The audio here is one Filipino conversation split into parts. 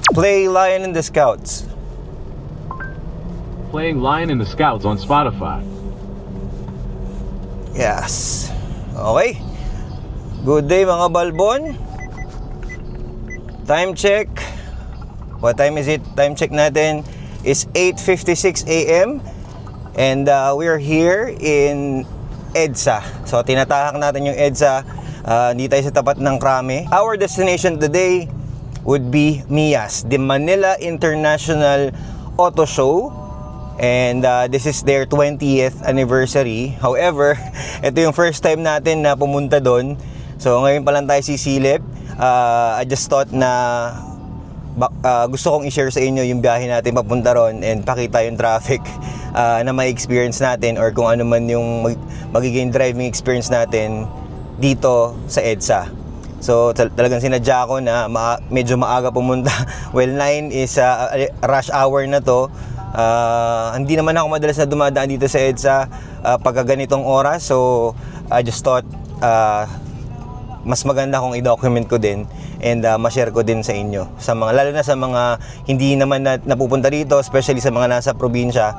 Play Lion and the Scouts. Playing Lion and the Scouts on Spotify. Yes. Okay. Good day mga balbon. Time check. What time is it? Time check natin is 8:56 a.m. And we're here in EDSA. So tinatahak natin yung EDSA. Dito tayo sa tapat ng Krame. Our destination today would be MIAS, the Manila International Auto Show. And this is their 20th anniversary. However, ito yung first time natin na pumunta doon. So ngayon pa lang tayo sisilip. I just thought na gusto kong i-share sa inyo yung biyahe natin papunta ron and pakita yung traffic na may experience natin or kung ano man yung magiging driving experience natin dito sa EDSA. So talagang sinadya ko na medyo maaga pumunta. Well, 9 is rush hour na to. Hindi naman ako madalas na dumadaan dito sa EDSA pagka ganitong oras. So I just thought mas maganda kung i-document ko din and ma-share ko din sa inyo, sa mga, lalo na sa mga hindi naman napupunta dito, especially sa mga nasa probinsya.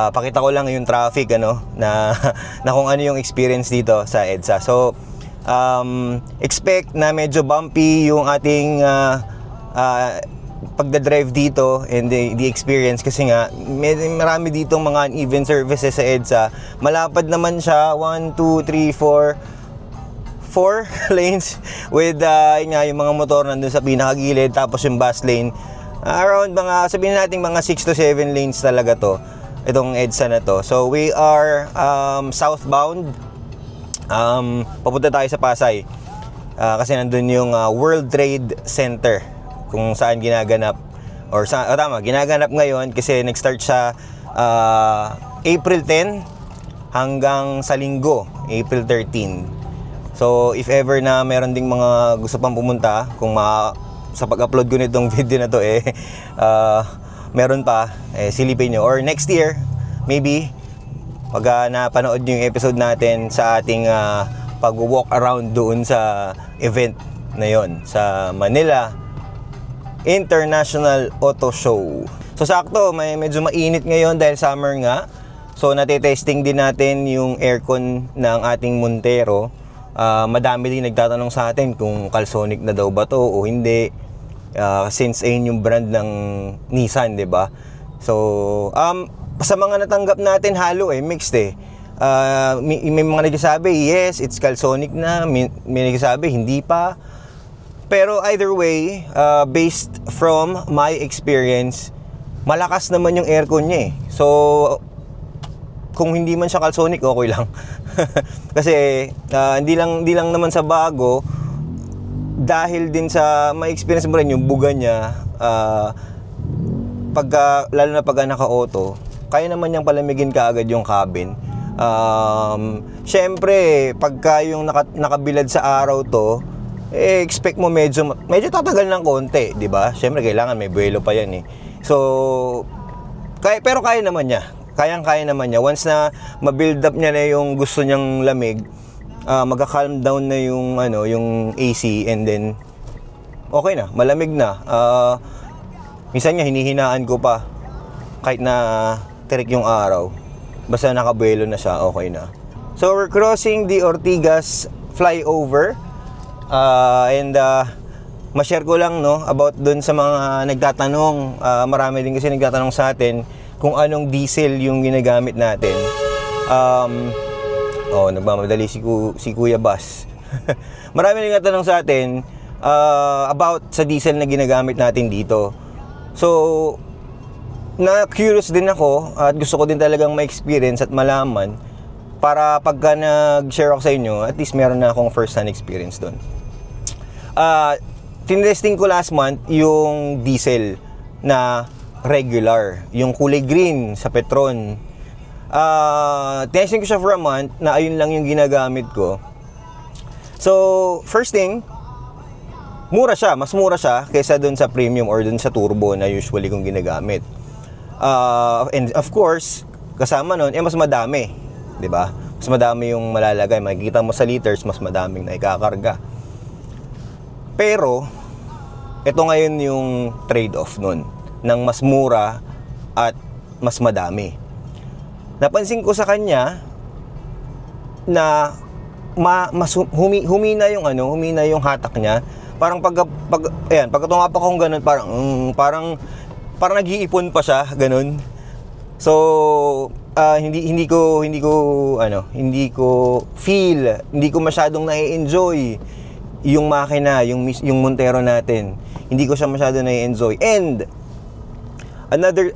Pakita ko lang yung traffic na kung ano yung experience dito sa EDSA. So expect na medyo bumpy yung ating pagdadrive dito and the experience kasi nga marami ditong mga uneven services sa EDSA. Malapad naman siya, 1, 2, 3, 4 lanes with yung mga motor nandun sa pinakagilid, tapos yung bus lane around mga, sabihin natin mga 6 to 7 lanes talaga to, itong EDSA na to. So we are southbound, papunta tayo sa Pasay kasi nandun yung World Trade Center kung saan ginaganap or ginaganap ngayon kasi nag-start siya April 10 hanggang sa linggo, April 13. So if ever na meron ding mga gusto pang pumunta, kung sa pag-upload ko nitong video na to meron pa, silipin nyo. Or next year, maybe, pag napanood nyo yung episode natin sa ating pag-walk around doon sa event na yon sa Manila International Auto Show. So sakto, medyo mainit ngayon dahil summer nga. So natetesting din natin yung aircon ng ating Montero. Madami din nagtatanong sa atin kung Calsonic na daw ba to o hindi, since ayun yung brand ng Nissan, 'di ba? So sa mga natanggap natin halo mixed may mga nagsasabi yes, it's Calsonic na, may nagsasabi hindi pa. Pero either way, based from my experience, malakas naman yung aircon niya So kung hindi man siya Calsonic, okay lang. Kasi hindi lang naman sa bago, dahil din sa may experience mo rin yung buga niya, lalo na pagka naka-auto, kaya naman niyang palamigin kaagad yung cabin. Syempre, pagka yung nakabilad sa araw to, expect mo medyo tatagal ng konti, di ba? Syempre, kailangan may buwelo pa yan So, pero kaya naman niya. Kayang-kaya naman niya. Once na ma-build up niya na yung gusto niyang lamig, magka-calm down na yung AC, and then okay na, malamig na. Minsan nga hinihinaan ko pa kahit na tirik yung araw. Basta nakabuelo na siya, okay na. So we're crossing the Ortigas flyover. And ma-share ko lang about dun sa mga nagtatanong. Marami din kasi nagtatanong sa atin kung anong diesel yung ginagamit natin. Nagmamadali si Kuya Bas. Marami nang natanong sa atin about sa diesel na ginagamit natin dito. So, na-curious din ako at gusto ko din talagang ma-experience at malaman para pagka nag-share ako sa inyo, at least meron na akong first-hand experience doon. Tinesting ko last month yung diesel na regular, yung kulay green sa Petron. Testing ko siya for a month na ayun lang yung ginagamit ko. So, first thing, mura siya, mas mura siya kaysa dun sa premium or dun sa turbo na usually kong ginagamit. And of course, kasama nun, mas madami, 'di ba? Mas madami yung malalagay, makikita mo sa liters, mas madaming naikakarga. Pero ito ngayon yung trade-off nun, ng mas mura at mas madami. Napansin ko sa kanya na humina yung hatak niya. Parang pag tumapak akong ganun, parang nag-iipon pa siya, ganun. So, hindi ko masyadong na-enjoy yung makina, yung Montero natin. Hindi ko siya masyadong na-enjoy. And another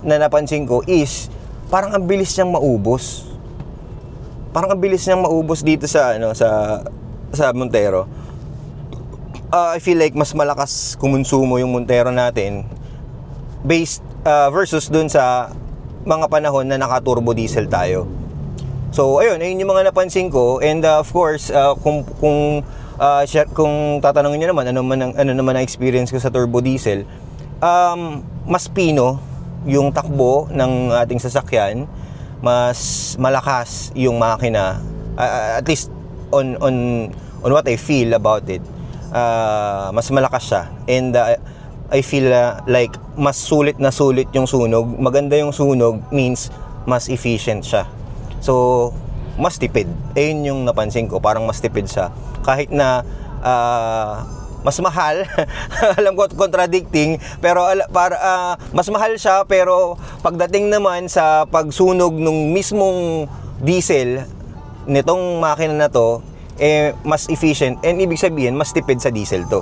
na napansin ko is parang ang bilis niyang maubos. Parang ang bilis niyang maubos dito sa Montero. I feel like mas malakas kumonsumo yung Montero natin versus dun sa mga panahon na naka-turbo diesel tayo. So ayun yung mga napansin ko. And of course, kung tatanungin niyo naman ano naman ang experience ko sa turbo diesel, mas pino yung takbo ng ating sasakyan, mas malakas yung makina, at least on what I feel about it. Mas malakas siya, and I feel like mas sulit yung sunog. Maganda yung sunog means mas efficient siya. So mas tipid. Ayun yung napansin ko, parang mas tipid siya. Kahit na mas mahal. Alam ko contradicting, pero mas mahal siya, pero pagdating naman sa pagsunog nung mismong diesel nitong makina na to, mas efficient, and ibig sabihin mas tipid sa diesel to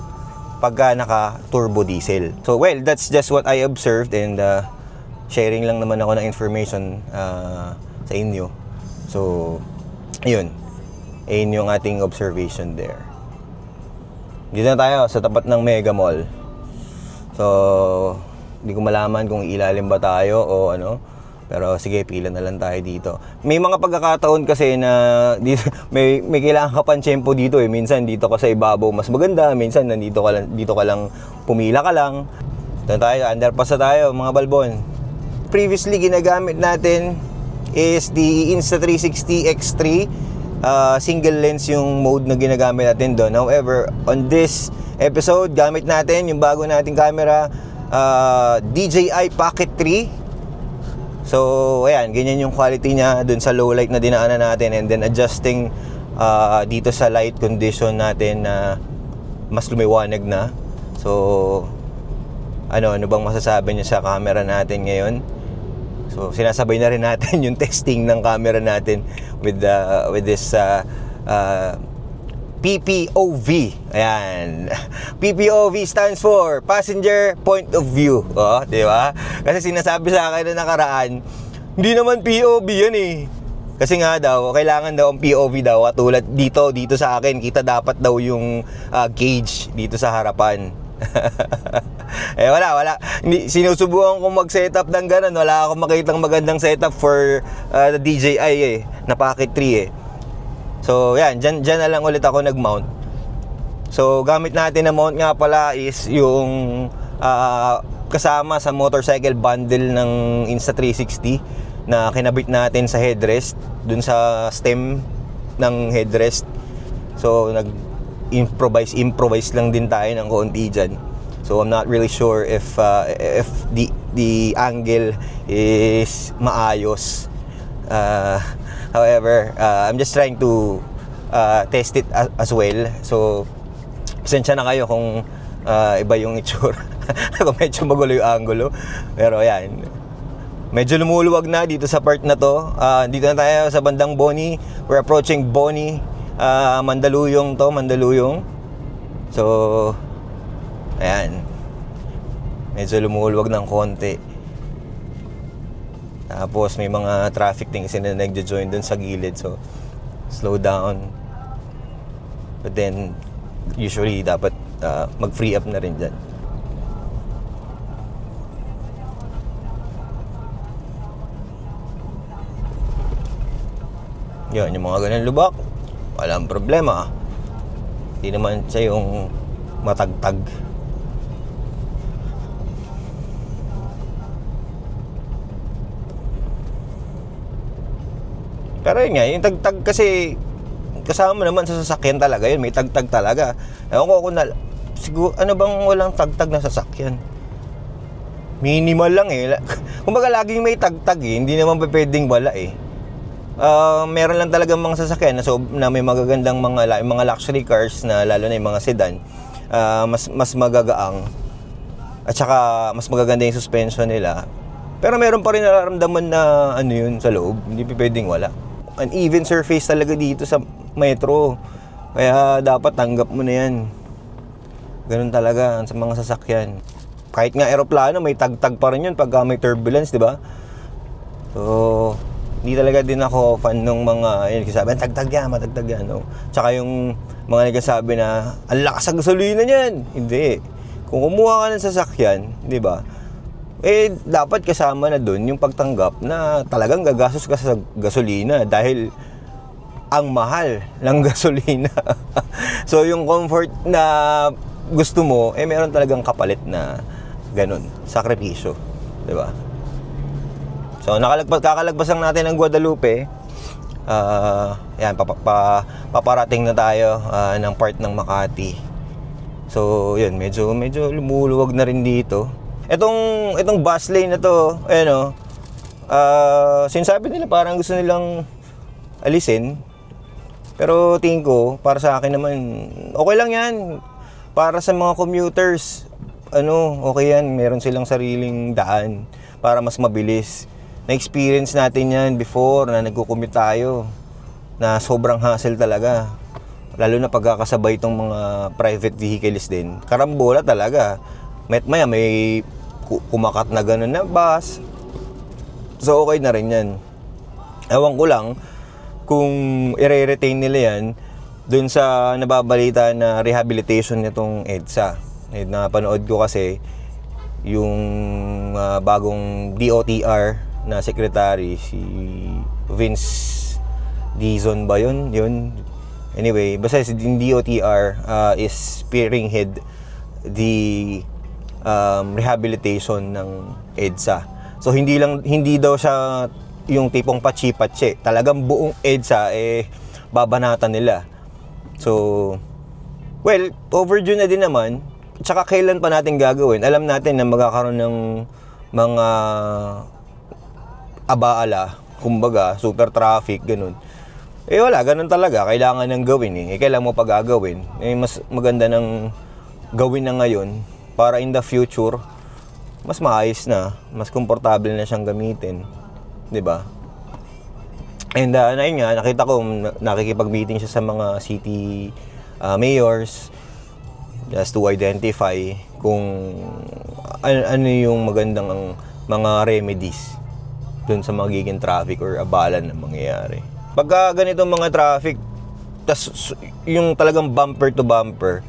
pagka naka turbo diesel. So well, that's just what I observed, and sharing lang naman ako ng information sa inyo. So ayun yung ating observation there. Dito na tayo sa tapat ng Mega Mall. So hindi ko malaman kung ilalim ba tayo o ano, pero sige, pila na lang tayo dito. May mga pagkakataon kasi na dito, may kailangan ka pang tiyempo dito eh. Minsan dito ka sa ibabaw mas maganda, minsan dito ka lang pumila ka lang. Dito tayo, underpass na tayo mga balbon. Previously ginagamit natin is the Insta360 X3. Single lens yung mode na ginagamit natin doon. However, on this episode, gamit natin yung bago nating camera, DJI Pocket 3. So, ayan, ganyan yung quality niya dun sa low light na dinaanan natin, and then adjusting dito sa light condition natin na mas lumiwanag na. So, ano bang masasabi niyo sa camera natin ngayon? So, sinasabay na rin natin yung testing ng camera natin with this PPOV. Ayan. PPOV stands for Passenger Point of View. Di ba? Kasi sinasabi sa akin na nakaraan, hindi naman POV yan eh. Kasi nga daw, kailangan daw ang POV daw, tulad dito sa akin, kita dapat daw yung gauge dito sa harapan. Wala. Sinusubukan kong mag-setup ng ganun. Wala akong makitang magandang setup for the DJI na Pocket 3 eh. So, yan, dyan na lang ulit ako nag-mount. So, gamit natin na mount nga pala is yung kasama sa motorcycle bundle ng Insta360 na kinabit natin sa headrest, dun sa stem ng headrest. So, improvise lang din tayo ng konti dyan. So, I'm not really sure if the angle is maayos. However, I'm just trying to test it as well. So, pasensya na kayo kung iba yung itsura. Kung medyo magulo yung angulo. Pero ayan, medyo lumuluwag na dito sa part na to. Dito na tayo sa bandang Boni. We're approaching Boni. Mandaluyong to, Mandaluyong. So, ayan, medyo lumuluwag ng konti. Tapos may mga traffic things na nagjo-join dun sa gilid, so slow down. But then usually dapat mag-free up na rin dyan. Yun, yung mga ganun lubak, walang problema. Hindi naman siya yung matagtag. Pero yun nga, yung tagtag kasi kasama naman sa sasakyan talaga yun, may tagtag talaga. Ewan ko kung siguro, ano bang walang tagtag na sasakyan? Minimal lang eh. Kumbaga laging may tagtag eh. Hindi naman pwedeng wala eh. Meron lang talagang mga sasakyan na may magagandang mga luxury cars na lalo na yung mga sedan. Mas magagaang. At saka mas magaganda yung suspension nila. Pero meron pa rin nararamdaman na ano yun sa loob. Hindi pwedeng wala. An even surface talaga dito sa metro. Kaya dapat tanggap mo na yan. Ganun talaga sa mga sasakyan. Kahit nga aeroplano, may tagtag pa rin yun pagka may turbulence, di ba? So, hindi talaga din ako fan ng mga, yun, kasabi, tagtag yan, matagtag yan, no? Tsaka yung mga nagsasabi na, ang lakas ang gasolina niyan. Hindi. Kung kumuha ka ng sasakyan, di ba? Eh, dapat kasama na dun yung pagtanggap na talagang gagastos ka sa gasolina dahil ang mahal ng gasolina. So, yung comfort na gusto mo, eh meron talagang kapalit na ganun, sakripisyo, di ba? So, kakalagpas lang natin ang Guadalupe. Yan, paparating na tayo ng part ng Makati. So, yun, medyo lumuluwag na rin dito. Itong bus lane na to, ayan o, sinasabi nila parang gusto nilang alisin. Pero tingin ko, para sa akin naman, okay lang yan. Para sa mga commuters, okay yan. Meron silang sariling daan para mas mabilis. Na-experience natin yan before na nagko-commute tayo. Na sobrang hassle talaga. Lalo na pagkakasabay itong mga private vehicles din. Karambola talaga. Maya may kumakat na gano'n na bus. So okay na rin yan. Ewan ko lang kung i-retain nila yan dun sa nababalita na rehabilitation nitong EDSA. Napanood ko kasi yung bagong DOTR na secretary, si Vince Dizon ba yun? Anyway, basta si DOTR is spearhead the rehabilitation ng EDSA. So hindi daw siya yung tipong patsi-patsi. Talagang buong EDSA babanatan nila. So, well, overdue na din naman. Tsaka kailan pa natin gagawin? Alam natin na magkakaroon ng mga abaala, kumbaga, super traffic, ganun. Wala, ganun talaga. Kailangan nang gawin kailan mo pa gagawin? Mas maganda nang gawin na ngayon para in the future, mas maayos na, mas komportable na siyang gamitin. 'Di ba? And ayun nga, nakita ko nakikipag-meeting siya sa mga city mayors just to identify kung ano yung magandang mga remedies dun sa magiging traffic or abala na mangyayari. Pagka ganitong mga traffic, tas yung talagang bumper to bumper,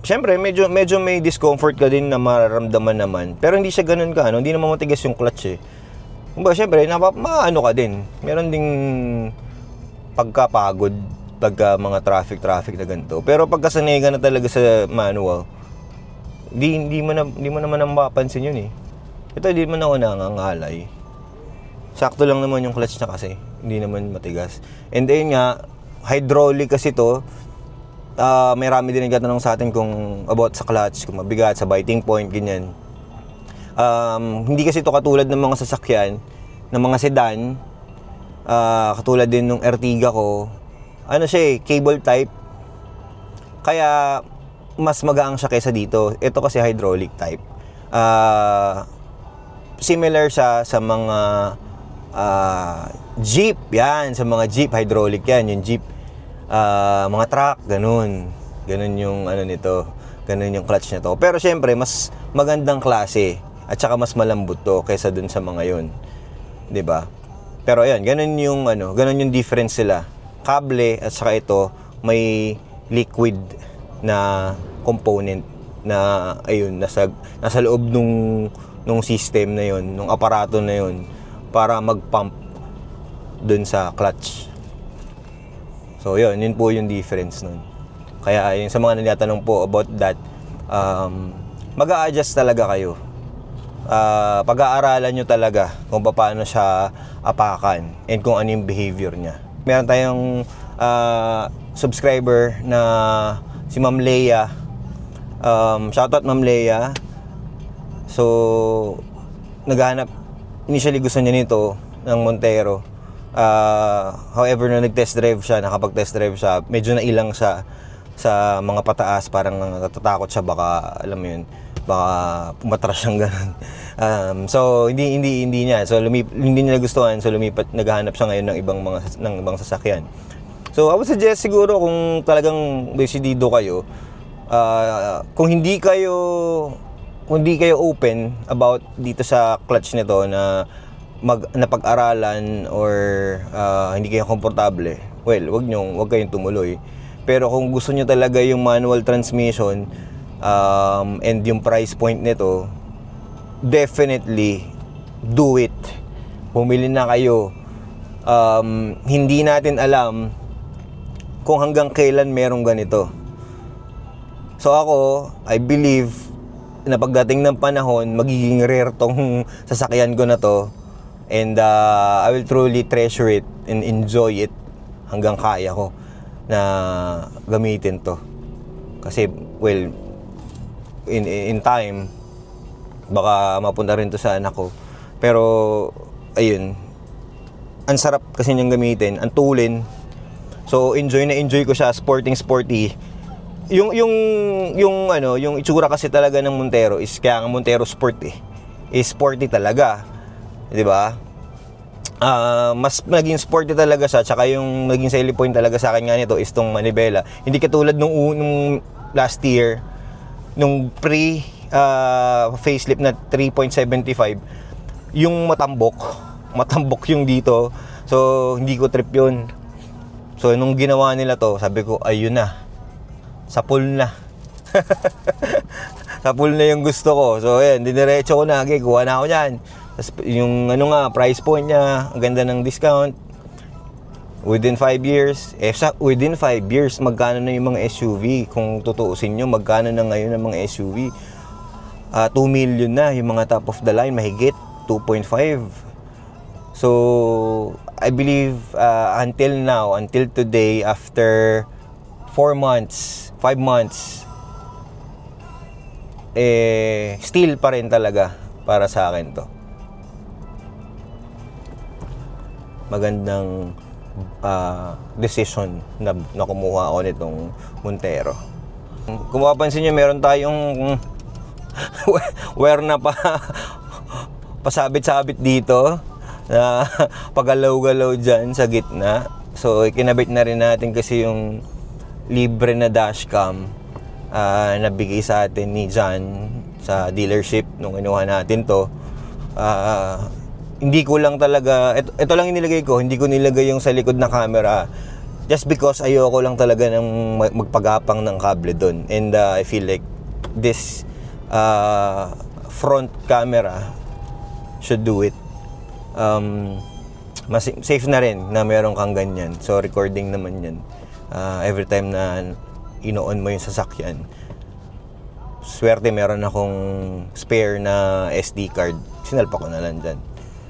syempre medyo may discomfort ka din na mararamdaman naman. Pero hindi siya ganun ka, hindi naman matigas yung clutch Kumbaga, syempre, maano ka din. Meron ding pagkapagod pagka mga traffic na ganito. Pero pagka sanay ka na talaga sa manual, hindi mo naman mapapansin yun Ito, hindi man ako nangangalay. Sakto lang naman yung clutch na kasi. Hindi naman matigas. And then nga, hydraulic kasi to. May rami din nagtatanong sa atin kung about sa clutch, kung mabigat, sa biting point, ganyan. Hindi kasi ito katulad ng mga sasakyan, ng mga sedan, katulad din ng Ertiga ko. Ano siya cable type. Kaya mas magaang siya kaysa dito. Ito kasi hydraulic type. Similar siya sa mga jeep. Yan, sa mga jeep, hydraulic yan. Yung jeep, mga truck, ganun. Ganun yung nito. Ganun yung clutch nito. Pero syempre, mas magandang klase. At saka mas malambot to kaysa dun sa mga yun. 'Di ba? Pero ayan, ganun yung difference sila. Kable at saka ito may liquid na component na ayun nasa loob nung system na yun, nung aparato na yun para mag-pump dun sa clutch. So yun po yung difference nun. Kaya yung sa mga nagtatanong po about that, mag-a-adjust talaga kayo. Pag-aaralan nyo talaga kung paano siya apakan and kung ano yung behavior niya. Meron tayong subscriber na si Ma'am Leia. Shoutout Ma'am Leia. So, naghahanap, initially gusto niya nito ng Montero. However, na nag-test drive siya, nakapag-test drive siya, medyo nailang siya sa mga pataas, parang natatakot siya, baka, alam mo yun, baka pumatras siyang ganun. So, hindi niya. So, hindi niya nagustuhan, so lumipat, naghahanap siya ngayon ng ibang sasakyan. So, I would suggest siguro kung talagang decidido kayo, kung hindi kayo open about dito sa clutch nito na napag-aralan or hindi kayo komportable, well, wag kayong tumuloy. Pero kung gusto nyo talaga yung manual transmission and yung price point nito, definitely do it. Bumili na kayo. Hindi natin alam kung hanggang kailan merong ganito. So ako, I believe na pagdating ng panahon, magiging rare tong sasakyan ko na to, and I will truly treasure it and enjoy it hanggang kaya ko na gamitin to. Kasi, well, in time, baka mapunta rin to sa anak ko. Pero, ayun, ang sarap kasi niyang gamitin, ang tulin. So, enjoy ko siya, sporty. Yung itsura kasi talaga ng Montero is, kaya ang Montero Sport is sporty talaga, 'di ba? Mas naging sporty talaga siya, tsaka yung naging selling point talaga sa akin nga nito is tong manibela. Hindi katulad nung last year, nung facelift na 3.75, yung matambok yung dito. So, hindi ko trip yun. So, nung ginawa nila to, sabi ko, ayun na. Sa pool na. Sa pool na yung gusto ko. So, ayan, diniretso ko na. Okay, kuha na ako yan. Tapos, yung price point niya, ang ganda ng discount. Within 5 years. Within 5 years, magkano na yung mga SUV? Kung tutuusin nyo, magkano na ngayon ang mga SUV? 2 million na yung mga top of the line. Mahigit, 2.5. So, I believe until now, until today, after 4 months, 5 months, still pa rin talaga para sa akin to. Magandang decision na kumuha ako nitong Montero. Kung mapapansin nyo, meron tayong wire na pasabit-sabit dito na pagalaw-galaw dyan sa gitna. So, ikinabit na rin natin kasi yung libre na dashcam nabigay sa atin ni John sa dealership nung kinuha natin to. Hindi ko lang talaga, ito lang inilagay ko, hindi ko nilagay yung sa likod na camera just because ayoko lang talaga ng magpagapang ng kable doon. And I feel like this front camera should do it. Mas safe na rin na meron kang ganyan. So recording naman yan. Every time na ino-on mo yung sasakyan, swerte meron akong spare na SD card, sinalpa ko na lang dyan,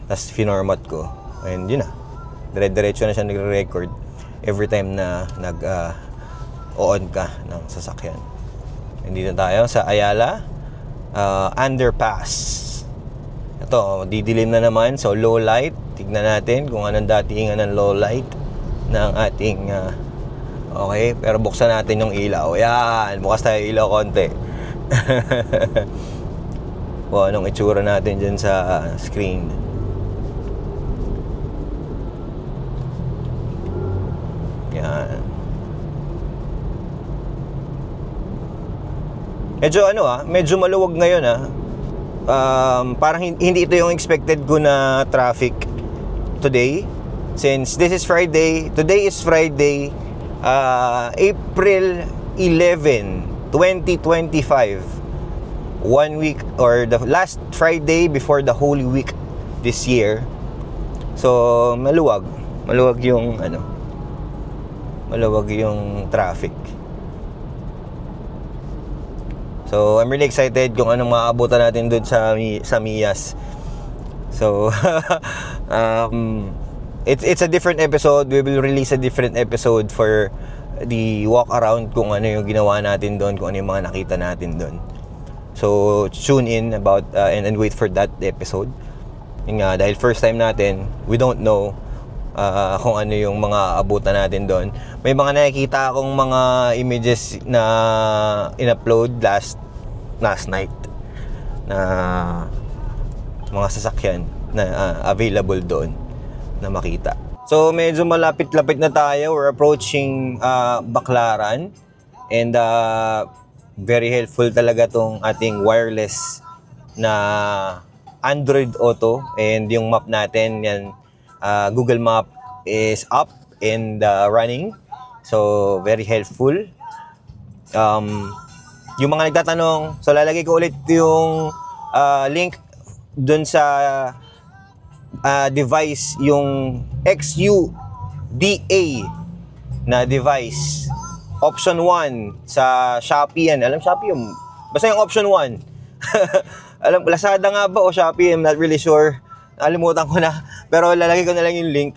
tapos finormat ko, and yun na, dire-diretso na siya nagre-record every time na nag-on ka ng sasakyan. Hindi na tayo sa Ayala underpass. Ito, didilim na naman, so low light. Tignan natin kung anong datingan ng low light ng ating okay, pero buksan natin yung ilaw. Yan, bukas tayo ilaw konti. O, anong itsura natin dyan sa screen. Yan. Medyo medyo maluwag ngayon parang hindi ito yung expected ko na traffic today. Since this is Friday, today is Friday, April 11, 2025. 1 week, or the last Friday before the Holy Week this year. So, maluwag yung maluwag yung traffic. So, I'm really excited kung anong maabutan natin doon sa Miyas. So, it's a different episode. We will release a different episode for the walk around kung ano yung ginawa natin doon, kung ano yung mga nakita natin doon. So tune in about and wait for that episode. Yung nga, dahil first time natin, we don't know kung ano yung mga abutan natin doon. May mga nakikita akong mga images na in-upload last night na mga sasakyan na available doon na makita. So medyo malapit-lapit na tayo. We're approaching Baclaran, and very helpful talaga tong ating wireless na Android Auto, and yung map natin yan, Google Map is up and running. So very helpful. Yung mga nagtatanong, so lalagay ko ulit yung link dun sa device, yung XUDA na device. Option 1 sa Shopee yan. Alam Shopee yung, basta yung option 1. Alam, Lazada nga ba o Shopee? I'm not really sure. Nalimutan ko na. Pero lalagay ko na lang yung link.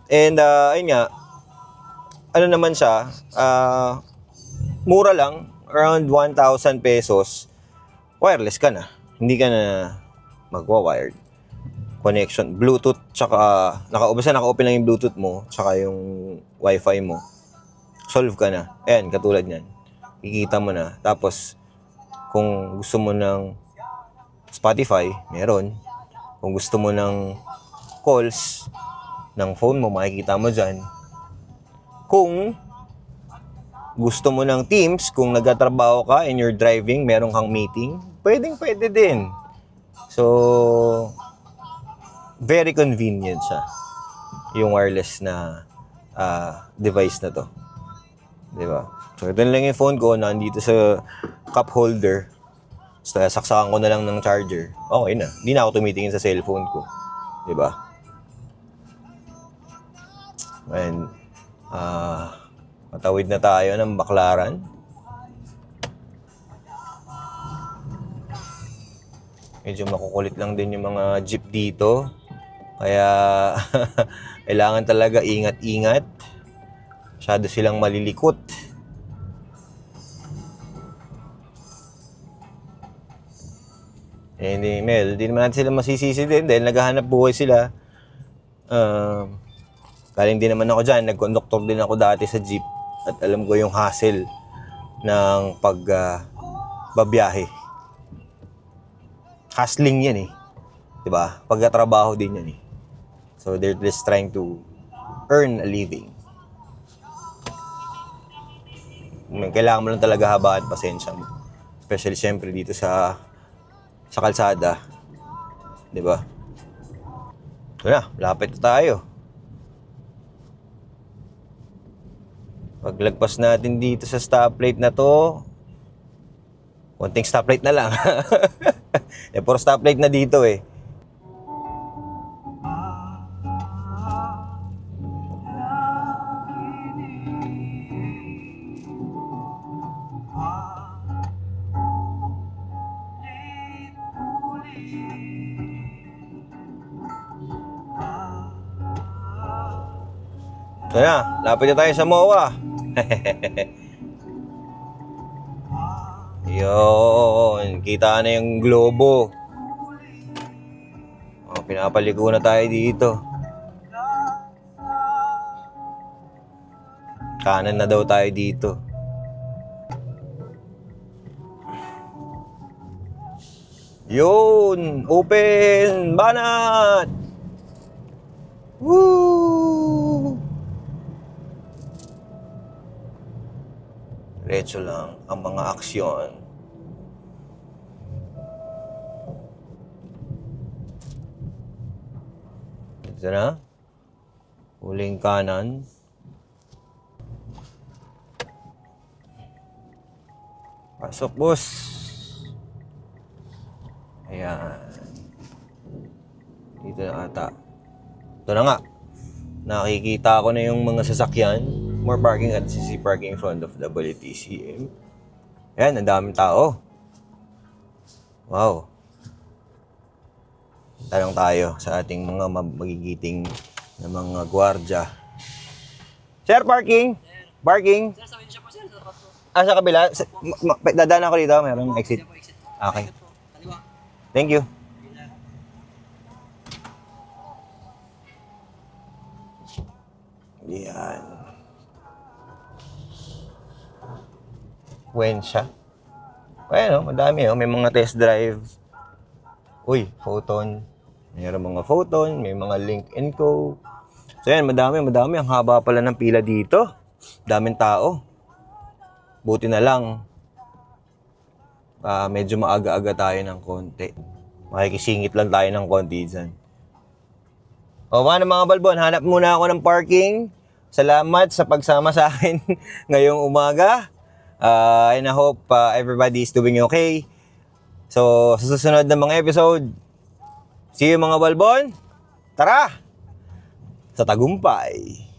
And ayun nga, ano naman siya, mura lang, around 1,000 pesos. Wireless ka na. Hindi ka na magwa-wired. Connection, Bluetooth, tsaka naka-open lang yung Bluetooth mo, tsaka yung Wi-Fi mo. Solve ka na. Ayan, katulad niyan. Kikita mo na. Tapos, kung gusto mo ng Spotify, meron. Kung gusto mo ng calls ng phone mo, makikita mo dyan. Kung gusto mo ng Teams, kung nagtatrabaho ka and you're driving, meron kang meeting, pwede din. So, very convenient siya, yung wireless na device na to. Diba? So, ito lang yung phone ko, nandito sa cup holder. So, saksakan ko na lang ng charger. Okay na. Hindi na ako tumitingin sa cellphone ko. Diba? And, patawid na tayo ng Baclaran. Medyo makukulit lang din yung mga jeep dito. Kaya, kailangan talaga ingat-ingat. Masyado silang malilikot. Eh, di naman natin sila masisisi din dahil naghahanap buhay sila. Galing din naman ako dyan. Nag-conductor din ako dati sa jeep. At alam ko yung hassle ng pagbabiyahe. Hustling yan eh. Diba? Pagkatrabaho din yan eh. So, they're just trying to earn a living. Kailangan mo lang talaga habaan pasensya mo. Especially, siyempre, dito sa kalsada. Diba? Ito na, lapit na tayo. Paglagpas natin dito sa stoplight na to, konting stoplight na lang. Puro stoplight na dito eh. Ito na, lapit na tayo sa MOA. Yun, kita na yung globo. Pinapaligo na tayo dito. Kanan na daw tayo dito. Yun, open banat. Woo! Diretso lang ang mga aksyon. Ito na. Huling kanan. Pasok, boss. Ayan. Dito na ata. Ito na nga. Nakikita ko na yung mga sasakyan. More parking at CC parking in front of WTCM. Ayan, ang daming tao. Wow. Tanong tayo sa ating mga magigiting na mga gwardya. Sir, parking? Parking. Sir, sa windshield po sir, sa tapat po. Sa kabila. Dadaan ako dito. Mayroong exit. Yan po, exit. Okay. Ikot po. Kaliwa. Thank you. Yan. Wensha. Ayan, madami. May mga test drive. Uy, Photon. Mayroon mga Photon. May mga Link & Co. So yan, madami. Ang haba pala ng pila dito. Daming tao. Buti na lang. Medyo maaga-aga tayo ng konti. Makikisingit lang tayo ng konti dyan. O paano mga balbon, hanap muna ako ng parking. Salamat sa pagsama sa akin ngayong umaga. And I hope everybody is doing okay. So, sa susunod na mga episode, see you mga balbon. Tara! Sa tagumpay.